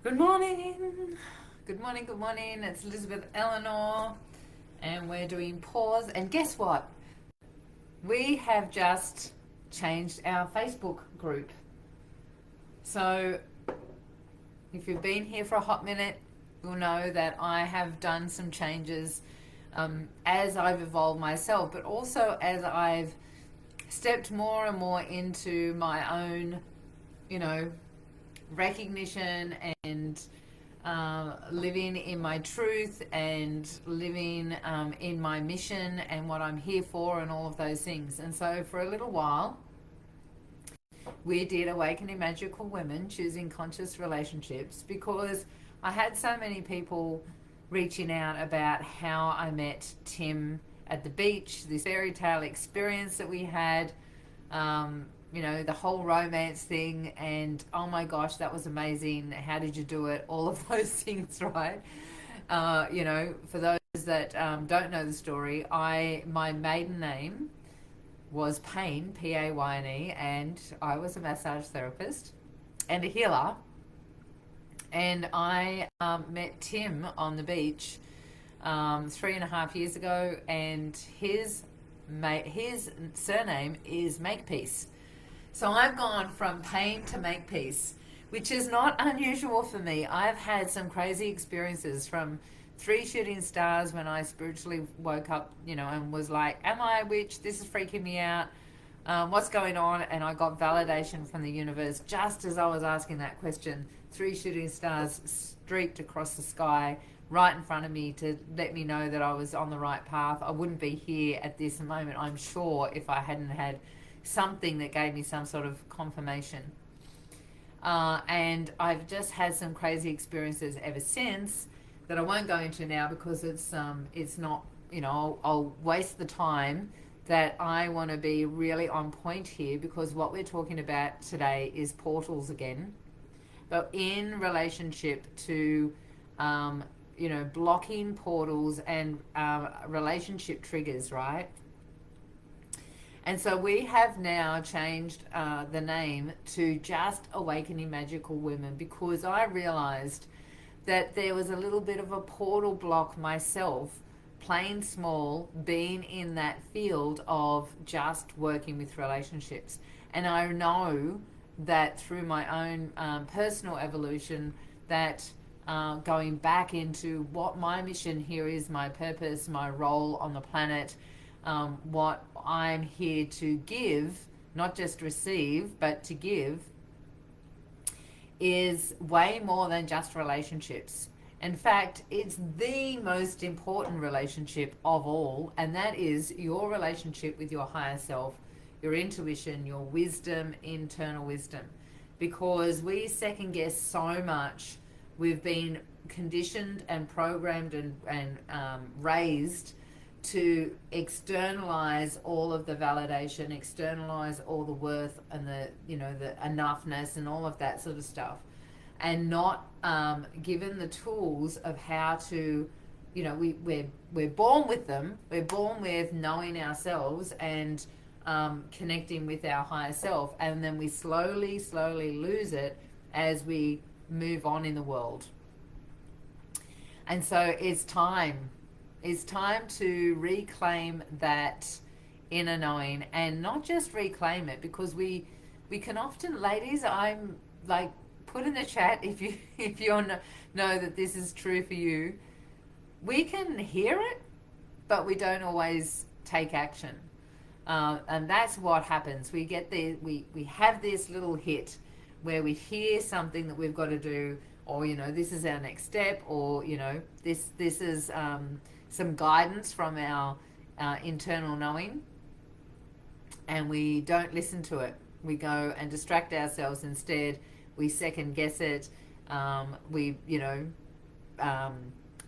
Good morning. Good morning, good morning. It's Elizabeth Elenor, and we're doing pause. And guess what? We have just changed our Facebook group. So, if you've been here for a hot minute, you'll know that I have done some changes as I've evolved myself, but also as I've stepped more and more into my own, you know, recognition and living in my truth and living in my mission and what I'm here for and all of those things. And so for a little while, we did Awakening Magical Women, Choosing Conscious Relationships, because I had so many people reaching out about how I met Tim at the beach, this fairy tale experience that we had, the whole romance thing, and oh my gosh, that was amazing. How did you do it? All of those things, right? For those that don't know the story, my maiden name was Payne, Payne, and I was a massage therapist and a healer. And I met Tim on the beach 3.5 years ago, and his surname is Makepeace. So I've gone from Pain to Makepeace, which is not unusual for me. I've had some crazy experiences, from 3 shooting stars when I spiritually woke up, and was like, am I a witch? This is freaking me out. What's going on? And I got validation from the universe just as I was asking that question. 3 shooting stars streaked across the sky right in front of me to let me know that I was on the right path. I wouldn't be here at this moment, I'm sure, if I hadn't had something that gave me some sort of confirmation. And I've just had some crazy experiences ever since that I won't go into now, because it's not, I'll waste the time. That I want to be really on point here, because what we're talking about today is portals again, but in relationship to blocking portals and relationship triggers, right? And so we have now changed the name to just Awakening Magical Women, because I realized that there was a little bit of a portal block myself, plain small, being in that field of just working with relationships. And I know that through my own personal evolution, that going back into what my mission here is, my purpose, my role on the planet, what I'm here to give, not just receive, but to give, is way more than just relationships. In fact, it's the most important relationship of all, and that is your relationship with your higher self, your intuition, your wisdom, internal wisdom. Because we second guess so much. We've been conditioned and programmed and raised to externalize all of the validation, externalize all the worth and the enoughness and all of that sort of stuff, and not given the tools of how to, we're born with them. We're born with knowing ourselves and connecting with our higher self, and then we slowly lose it as we move on in the world. And so it's time to reclaim that inner knowing, and not just reclaim it, because we can often, ladies, I'm like, put in the chat if you know that this is true for you. We can hear it, but we don't always take action, and that's what happens. We get we have this little hit where we hear something that we've got to do, or this is our next step, or this is some guidance from our internal knowing, and we don't listen to it. We go and distract ourselves instead. We second guess it. We go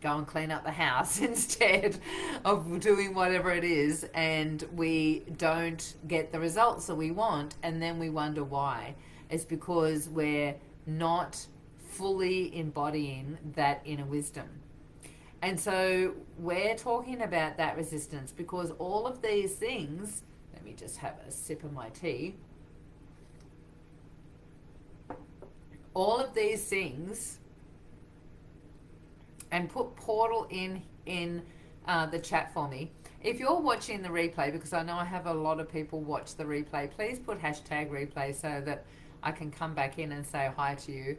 and clean up the house instead of doing whatever it is, and we don't get the results that we want, and then we wonder why. It's because we're not fully embodying that inner wisdom. And so we're talking about that resistance, because all of these things, let me just have a sip of my tea. All of these things and put portal in the chat for me. If you're watching the replay, because I know I have a lot of people watch the replay, please put hashtag replay so that I can come back in and say hi to you.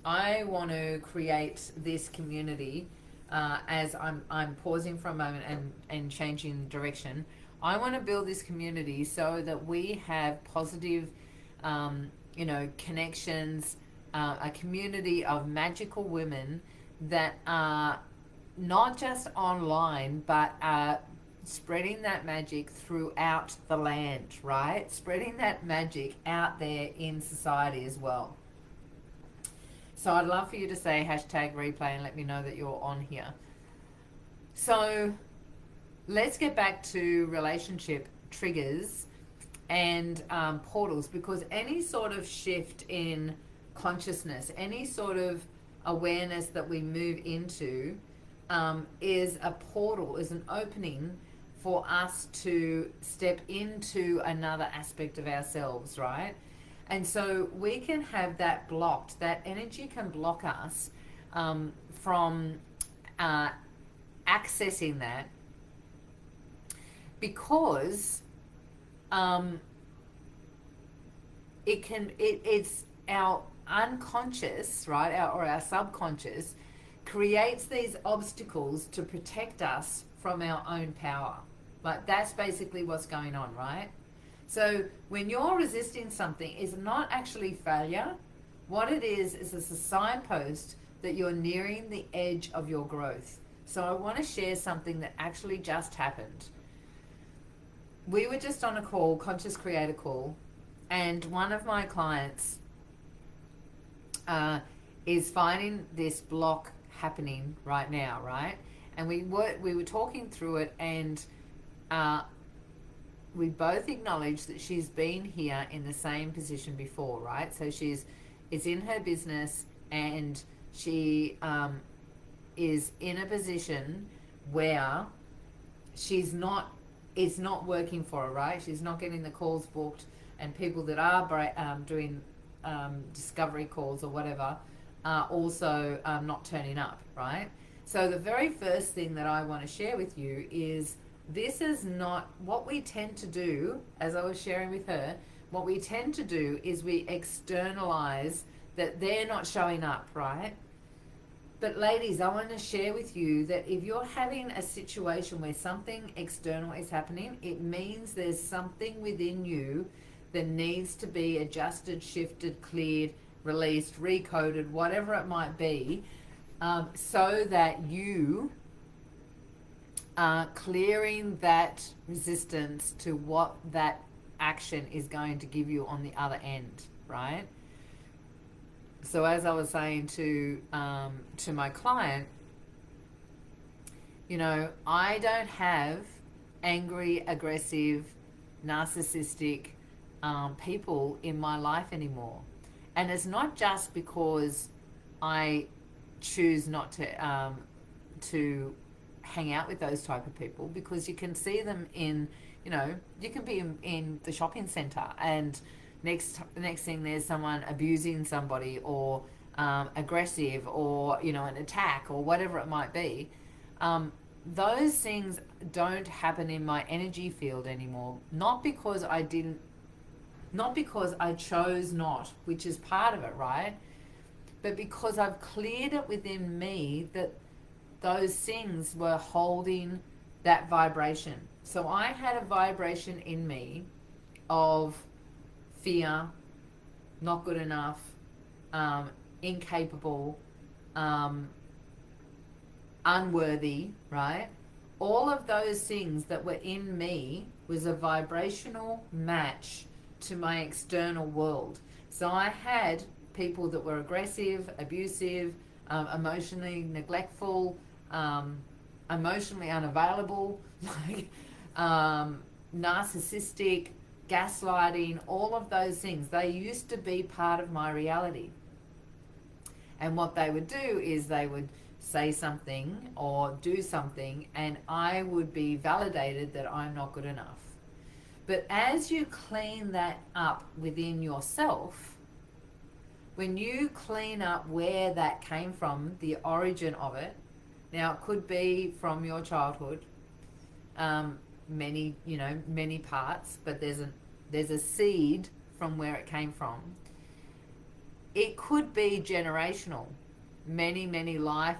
I want to create this community as I'm pausing for a moment and changing direction. I want to build this community so that we have positive, connections, a community of magical women that are not just online, but spreading that magic throughout the land, right? Spreading that magic out there in society as well. So I'd love for you to say hashtag replay and let me know that you're on here. So let's get back to relationship triggers and portals, because any sort of shift in consciousness, any sort of awareness that we move into is a portal, is an opening for us to step into another aspect of ourselves, right? And so we can have that blocked, that energy can block us from accessing that, because it's our unconscious, right, our subconscious creates these obstacles to protect us from our own power. Like, that's basically what's going on, right? So when you're resisting something, it's not actually failure. What it is a signpost that you're nearing the edge of your growth. So I want to share something that actually just happened. We were just on a call, Conscious Creator call, and one of my clients is finding this block happening right now, right? And we were talking through it, and we both acknowledged that she's been here in the same position before, right? So it's in her business, and she is in a position where it's not working for her, right? She's not getting the calls booked, and people that are doing discovery calls or whatever are also not turning up, right? So the very first thing that I want to share with you is, this is not what we tend to do. As I was sharing with her, what we tend to do is we externalize that they're not showing up, right? But ladies, I want to share with you that if you're having a situation where something external is happening, it means there's something within you that needs to be adjusted, shifted, cleared, released, recoded, whatever it might be, so that you are clearing that resistance to what that action is going to give you on the other end, right? So as I was saying to my client, I don't have angry, aggressive, narcissistic people in my life anymore. And it's not just because I choose not to hang out with those type of people, because you can see them in, you can be in the shopping center, and next thing there's someone abusing somebody, or aggressive, or an attack, or whatever it might be. Those things don't happen in my energy field anymore, not because I chose not, which is part of it, right? But because I've cleared it within me that those things were holding that vibration. So I had a vibration in me of fear, not good enough, incapable, unworthy, right? All of those things that were in me was a vibrational match to my external world. So I had people that were aggressive, abusive, emotionally neglectful, emotionally unavailable, like narcissistic, gaslighting, all of those things. They used to be part of my reality. And what they would do is they would say something or do something, and I would be validated that I'm not good enough. But as you clean that up within yourself, when you clean up where that came from, the origin of it, now it could be from your childhood, many parts, but there's a seed from where it came from. It could be generational, many life,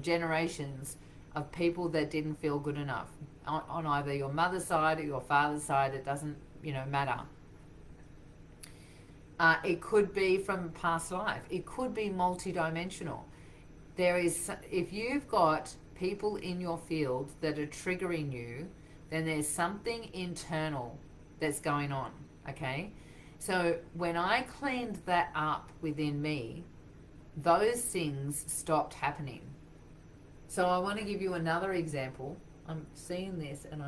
generations of people that didn't feel good enough on either your mother's side or your father's side. It doesn't, matter. It could be from past life. It could be multidimensional. If you've got people in your field that are triggering you, then there's something internal that's going on, okay? So when I cleaned that up within me, those things stopped happening. So I want to give you another example. I'm seeing this and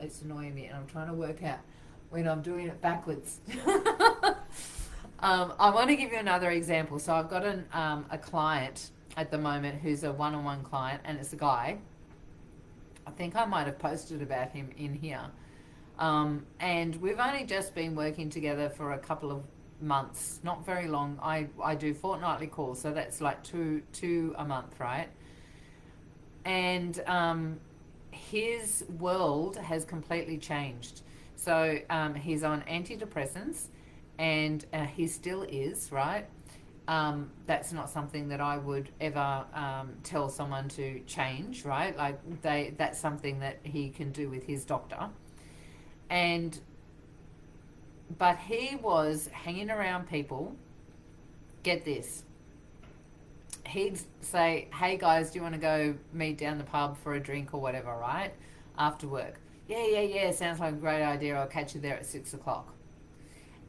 it's annoying me, and I'm trying to work out when I'm doing it backwards. I want to give you another example. So I've got a client at the moment who's a one-on-one client, and it's a guy. I think I might have posted about him in here. And we've only just been working together for a couple of months, not very long. I do fortnightly calls, so that's like two a month, right? And his world has completely changed. So he's on antidepressants, and he still is, right? That's not something that I would ever tell someone to change, right? That's something that he can do with his doctor. But he was hanging around people. Get this. He'd say, hey guys, do you want to go meet down the pub for a drink or whatever, right? After work. Yeah, sounds like a great idea. I'll catch you there at 6:00.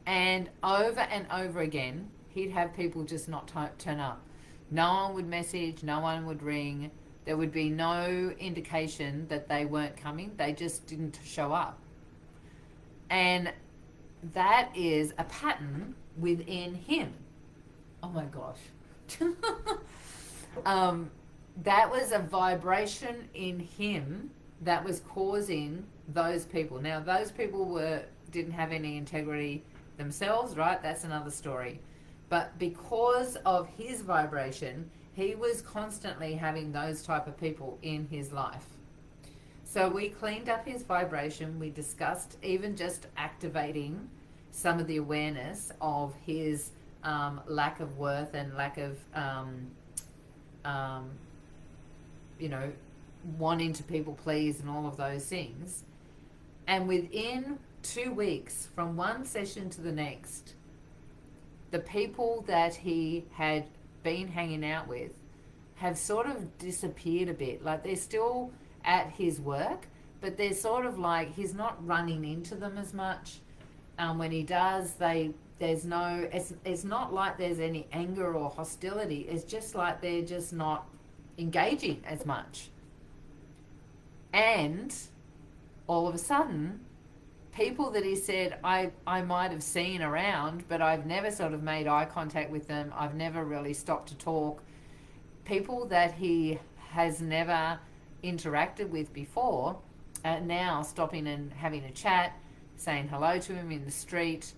And over again, he'd have people just not turn up. No one would message, no one would ring. There would be no indication that they weren't coming. They just didn't show up. And that is a pattern within him. Oh my gosh. That was a vibration in him that was causing those people. Now, those people didn't have any integrity themselves, right? That's another story. But because of his vibration, he was constantly having those type of people in his life. So we cleaned up his vibration. We discussed even just activating some of the awareness of his lack of worth and lack of, wanting to people please and all of those things. And within 2 weeks, from one session to the next, the people that he had been hanging out with have sort of disappeared a bit. Like, they're still at his work, but they're sort of like, he's not running into them as much. When he does, it's not like there's any anger or hostility. It's just like they're just not engaging as much. And all of a sudden, people that he said I might have seen around, but I've never sort of made eye contact with them, I've never really stopped to talk, people that he has never interacted with before are now stopping and having a chat, saying hello to him in the street,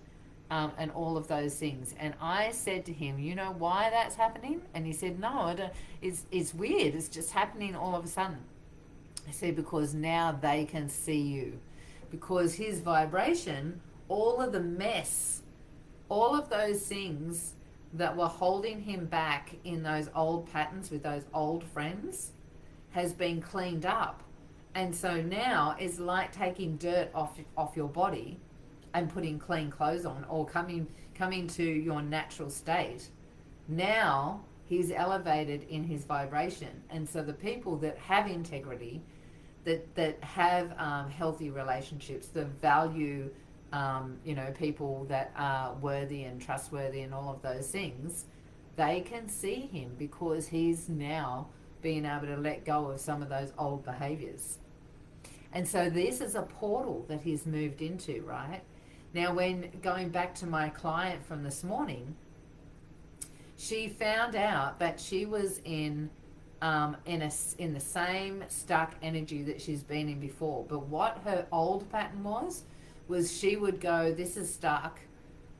and all of those things. And I said to him, you know why that's happening? And he said, no, I don't. It's weird. It's just happening all of a sudden. I said, because now they can see you. Because his vibration, all of the mess, all of those things that were holding him back in those old patterns with those old friends has been cleaned up. And so now it's like taking dirt off your body and putting clean clothes on, or coming to your natural state. Now he's elevated in his vibration. And so the people that have integrity, that have healthy relationships, that value people that are worthy and trustworthy and all of those things, they can see him because he's now being able to let go of some of those old behaviors. And so this is a portal that he's moved into, right? Now, when going back to my client from this morning, she found out that she was in the same stuck energy that she's been in before. But what her old pattern was she would go, this is stuck,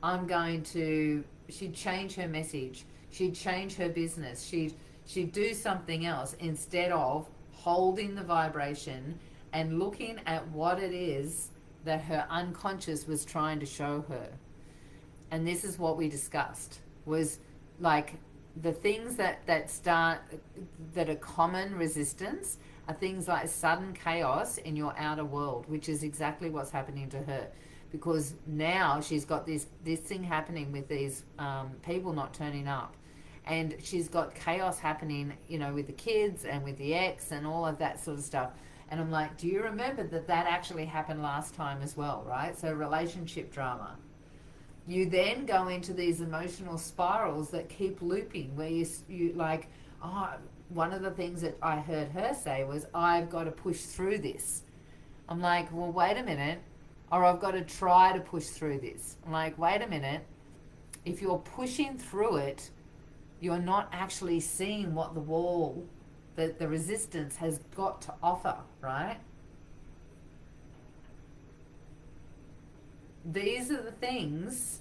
she'd change her message, she'd change her business, she'd do something else instead of holding the vibration and looking at what it is that her unconscious was trying to show her. And this is what we discussed, was like the things that are common resistance are things like sudden chaos in your outer world, which is exactly what's happening to her. Because now she's got this thing happening with these people not turning up. And she's got chaos happening, with the kids and with the ex and all of that sort of stuff. And I'm like, do you remember that actually happened last time as well, right? So relationship drama. You then go into these emotional spirals that keep looping, where you like, one of the things that I heard her say was, I've got to push through this. I'm like, well, wait a minute. Or I've got to try to push through this. I'm like, wait a minute. If you're pushing through it, you're not actually seeing what the wall, the resistance has got to offer, right? These are the things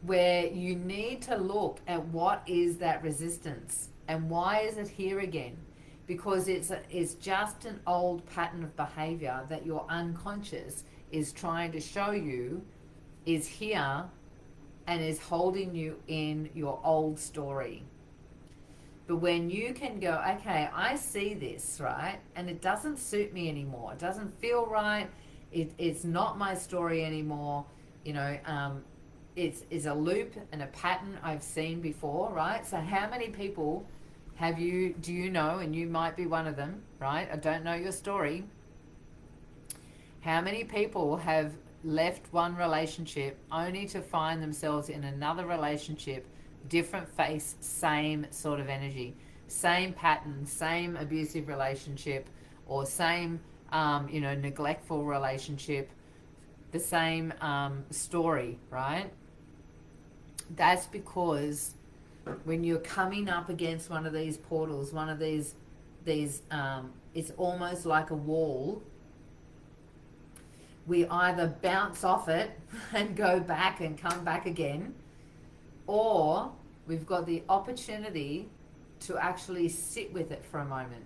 where you need to look at what is that resistance and why is it here again? Because it's just an old pattern of behavior that your unconscious is trying to show you is here and is holding you in your old story. But when you can go, okay, I see this, right? And it doesn't suit me anymore. It doesn't feel right. It's not my story anymore. It's a loop and a pattern I've seen before, right? So how many people do you know, and you might be one of them, right? I don't know your story. How many people have left one relationship only to find themselves in another relationship, different face, same sort of energy, same pattern, same abusive relationship, or same, neglectful relationship, the same story, right? That's because when you're coming up against one of these portals, one of these it's almost like a wall. We either bounce off it and go back and come back again, or we've got the opportunity to actually sit with it for a moment.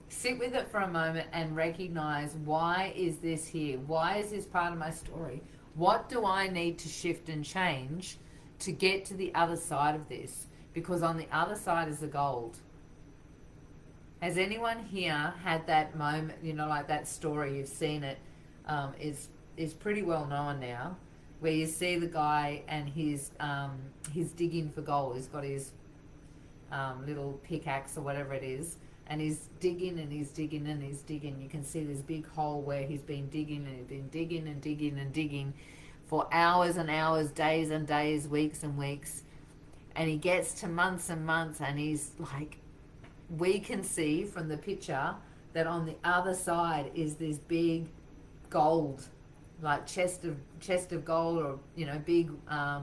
Sit with it for a moment and recognize, why is this here? Why is this part of my story? What do I need to shift and change to get to the other side of this? Because on the other side is the gold. Has anyone here had that moment, like that story, you've seen it, is pretty well known now, where you see the guy and he's digging for gold. He's got his little pickaxe or whatever it is, and he's digging and he's digging and he's digging. You can see this big hole where he's been digging and he's been digging and digging and digging for hours and hours, days and days, weeks and weeks. And he gets to months and months, and he's like, we can see from the picture that on the other side is this big gold, like chest of gold, or big a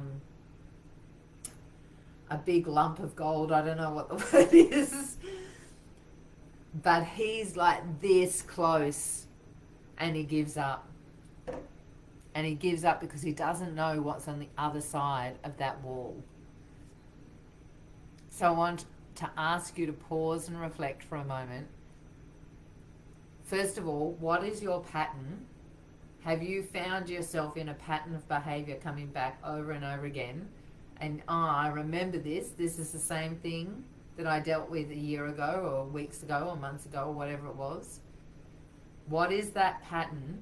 big lump of gold. I don't know what the word is, but he's like this close, and he gives up. And he gives up because he doesn't know what's on the other side of that wall. So I want to ask you to pause and reflect for a moment. First of all, what is your pattern? Have you found yourself in a pattern of behavior coming back over and over again? And I remember this is the same thing that I dealt with a year ago or weeks ago or months ago or whatever it was. What is that pattern?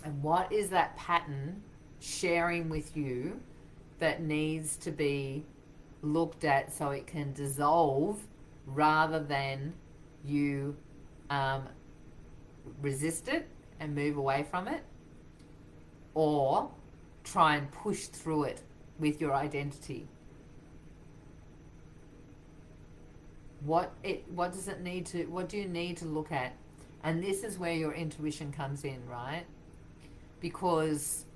And what is that pattern sharing with you that needs to be looked at so it can dissolve, rather than you resist it and move away from it, or try and push through it with your identity? What do you need to look at? And this is where your intuition comes in, right? Because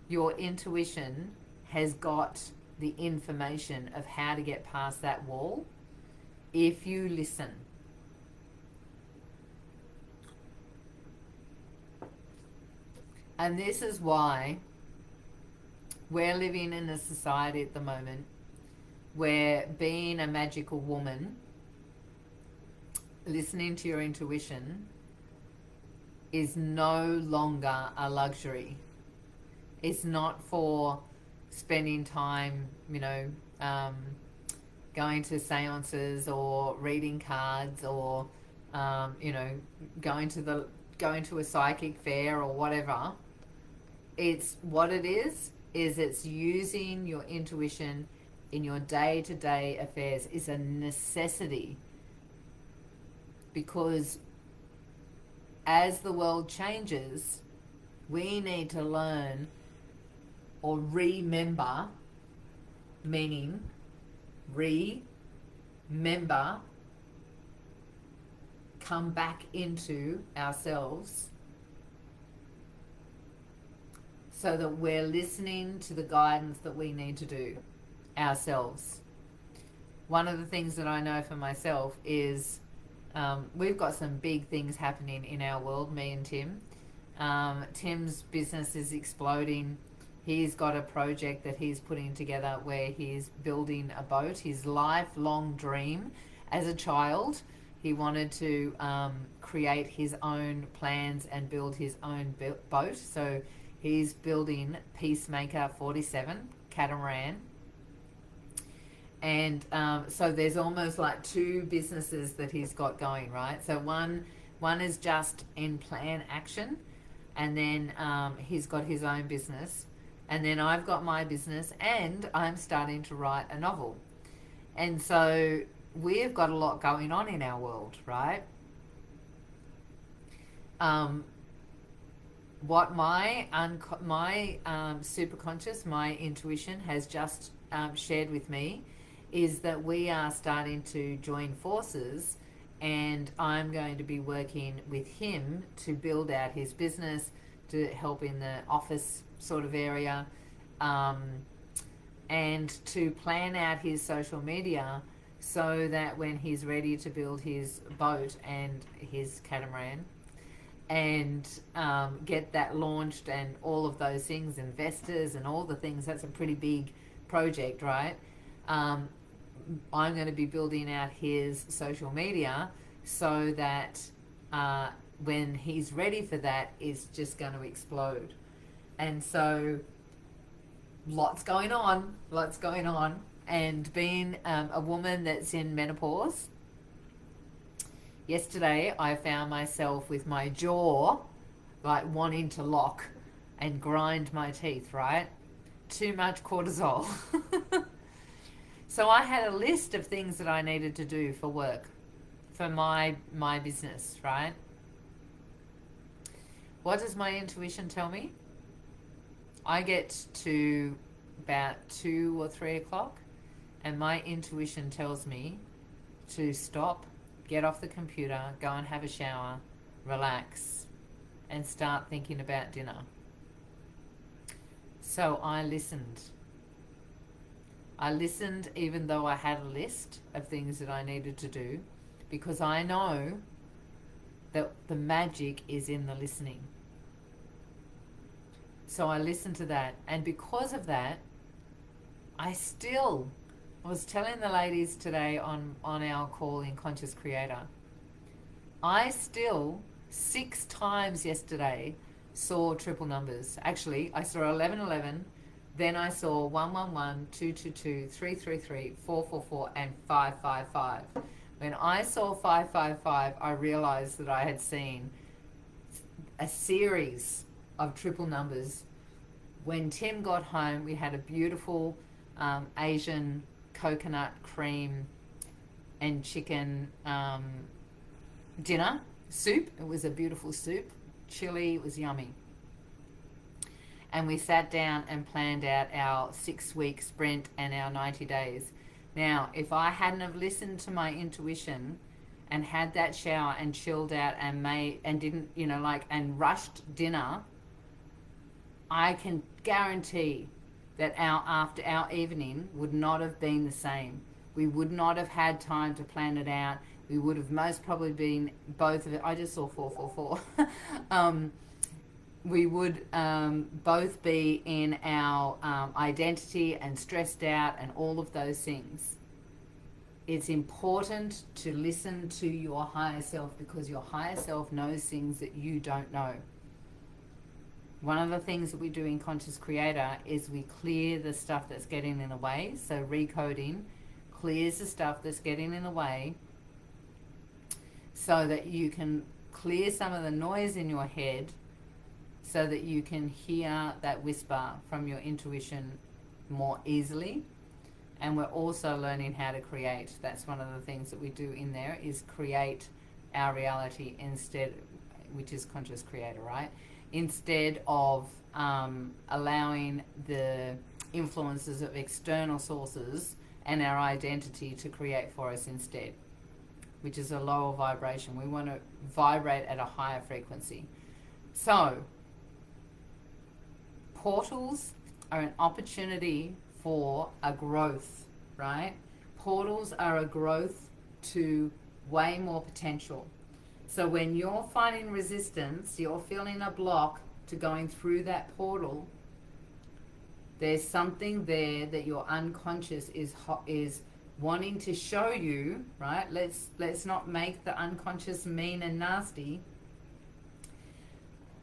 your intuition has got the information of how to get past that wall if you listen. And this is why we're living in a society at the moment where being a magical woman, listening to your intuition, is no longer a luxury. It's not for spending time, going to seances or reading cards or, going to a psychic fair or whatever. It's what it is it's using your intuition in your day-to-day affairs. Is a necessity, because as the world changes, we need to learn or remember, meaning remember, come back into ourselves so that we're listening to the guidance that we need to do ourselves. One of the things that I know for myself is we've got some big things happening in our world, me and Tim. Tim's business is exploding. He's got a project that he's putting together where he's building a boat. His lifelong dream as a child, he wanted to create his own plans and build his own boat. So he's building Peacemaker 47 catamaran. And so there's almost like two businesses that he's got going, right? So one is just in plan action, and then he's got his own business, and then I've got my business, and I'm starting to write a novel. And so we've got a lot going on in our world, right? What my superconscious, my intuition has just shared with me is that we are starting to join forces, and I'm going to be working with him to build out his business, to help in the office sort of area, and to plan out his social media so that when he's ready to build his boat and his catamaran and get that launched and all of those things, investors and all the things, that's a pretty big project, right? I'm going to be building out his social media so that when he's ready for that, it's just going to explode. And so lots going on. And being a woman that's in menopause, yesterday I found myself with my jaw like wanting to lock and grind my teeth, right? Too much cortisol. So I had a list of things that I needed to do for work, for my business, right? What does my intuition tell me? I get to about 2 or 3 o'clock, and my intuition tells me to stop, get off the computer, go and have a shower, relax, and start thinking about dinner. So I listened even though I had a list of things that I needed to do, because I know that the magic is in the listening. So I listened to that, and because of that, I was telling the ladies today on our call in Conscious Creator, I still 6 times yesterday saw triple numbers. Actually, I saw 1111, then I saw 111, 222, 333, 444, and 555. When I saw 555, I realized that I had seen a series of triple numbers. When Tim got home, we had a beautiful Asian coconut cream and chicken dinner soup. It was a beautiful soup, chili, it was yummy. And we sat down and planned out our 6-week sprint and our 90 days. Now, if I hadn't have listened to my intuition and had that shower and chilled out and didn't, and rushed dinner, I can guarantee that after our evening would not have been the same. We would not have had time to plan it out. We would have most probably been both of it. I just saw 444. we would both be in our identity and stressed out and all of those things. It's important to listen to your higher self, because your higher self knows things that you don't know. One of the things that we do in Conscious Creator is we clear the stuff that's getting in the way. So recoding clears the stuff that's getting in the way so that you can clear some of the noise in your head, so that you can hear that whisper from your intuition more easily. And we're also learning how to create. That's one of the things that we do in there, is create our reality instead, which is Conscious Creator, right? Instead of allowing the influences of external sources and our identity to create for us instead, which is a lower vibration. We want to vibrate at a higher frequency. So, portals are an opportunity for a growth, right? Portals are a growth to way more potential. So when you're finding resistance, you're feeling a block to going through that portal, there's something there that your unconscious is wanting to show you, right? Let's not make the unconscious mean and nasty.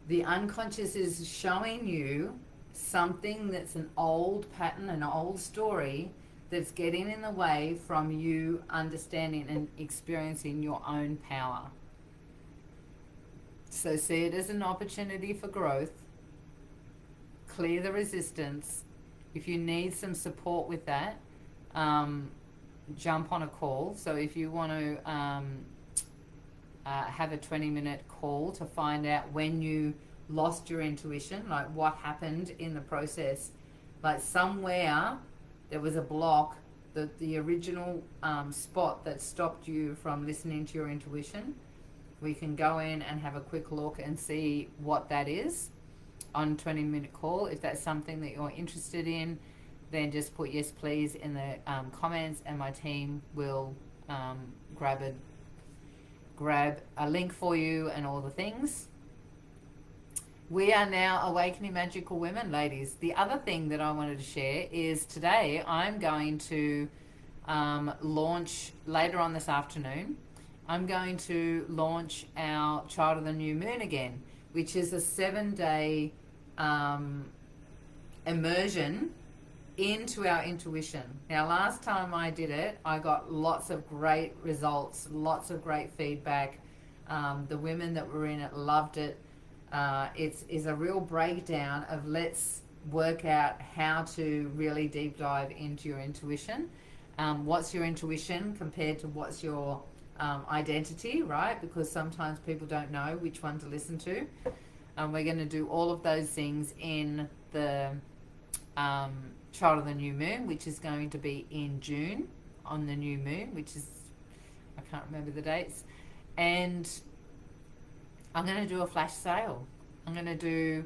The unconscious is showing you something that's an old pattern, an old story that's getting in the way from you understanding and experiencing your own power. So see it as an opportunity for growth. Clear the resistance. If you need some support with that, jump on a call. So if you want to have a 20-minute call to find out when you lost your intuition, like what happened in the process, like somewhere there was a block, the original spot that stopped you from listening to your intuition. We can go in and have a quick look and see what that is on 20-minute call. If that's something that you're interested in, then just put yes please in the comments, and my team will grab a link for you and all the things. We are now Awakening Magical Women, ladies. The other thing that I wanted to share is today I'm going to launch, later on this afternoon, I'm going to launch our Child of the New Moon again, which is a 7-day immersion into our intuition. Now, last time I did it, I got lots of great results, lots of great feedback. The women that were in it loved it. It's a real breakdown of let's work out how to really deep dive into your intuition. What's your intuition compared to what's your identity, right? Because sometimes people don't know which one to listen to. We're going to do all of those things in the Child of the New Moon, which is going to be in June on the new moon, which is, I can't remember the dates. And I'm going to do a flash sale. I'm going to do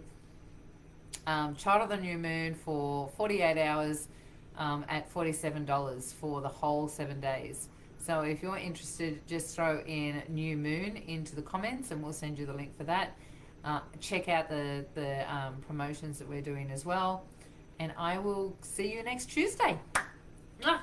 Child of the New Moon for 48 hours at $47 for the whole 7 days. So if you're interested, just throw in New Moon into the comments and we'll send you the link for that. Check out the promotions that we're doing as well. And I will see you next Tuesday. Mwah!